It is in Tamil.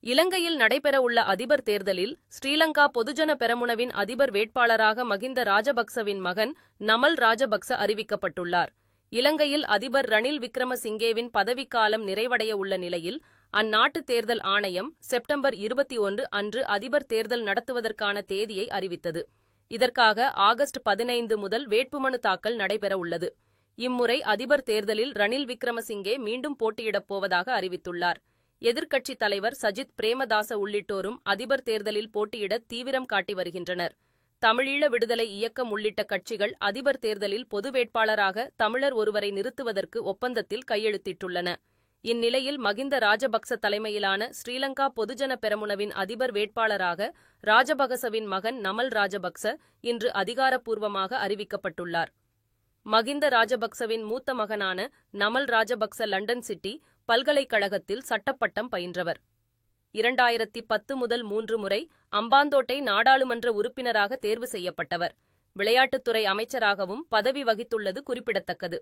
இலங்கையில் நடைபெறவுள்ள அதிபர் தேர்தலில் ஸ்ரீலங்கா பொதுஜன பெரமுனவின் அதிபர் வேட்பாளராக மகிந்த ராஜபக்சவின் மகன் நமல் ராஜபக்ச அறிவிக்கப்பட்டுள்ளார். இலங்கையில் அதிபர் ரணில் விக்ரமசிங்கேவின் பதவிக்காலம் நிறைவடைய உள்ள நிலையில் அந்நாட்டு தேர்தல் ஆணையம் செப்டம்பர் 21 அன்று அதிபர் தேர்தல் நடத்துவதற்கான தேதியை அறிவித்தது. இதற்காக ஆகஸ்ட் 15 முதல் வேட்புமனு தாக்கல் நடைபெறவுள்ளது. இம்முறை அதிபர் தேர்தலில் ரணில் விக்ரமசிங்கே மீண்டும் போட்டியிடப் போவதாக அறிவித்துள்ளார். எதிர்க்கட்சித் தலைவர் சஜித் பிரேமதாச உள்ளிட்டோரும் அதிபர் தேர்தலில் போட்டியிட தீவிரம் காட்டி வருகின்றனர். தமிழீழ விடுதலை இயக்கம் உள்ளிட்ட கட்சிகள் அதிபர் தேர்தலில் பொது வேட்பாளராக தமிழர் ஒருவரை நிறுத்துவதற்கு ஒப்பந்தத்தில் கையெழுத்திட்டுள்ளன. இந்நிலையில் மகிந்த ராஜபக்ச தலைமையிலான ஸ்ரீலங்கா பொதுஜன பெரமுனவின் அதிபர் வேட்பாளராக ராஜபகசவின் மகன் நமல் ராஜபக்ச இன்று அதிகாரப்பூர்வமாக அறிவிக்கப்பட்டுள்ளார். மகிந்த ராஜபக்சவின் மூத்த மகனான நமல் ராஜபக்ச லண்டன் சிட்டி பல்கலைக்கழகத்தில் சட்டப்பட்டம் பயின்றவர். 2010 முதல் 3 முறை அம்பாந்தோட்டை நாடாளுமன்ற உறுப்பினராக தேர்வு செய்யப்பட்டவர். விளையாட்டுத்துறை அமைச்சராகவும் பதவி வகித்துள்ளது குறிப்பிடத்தக்கது.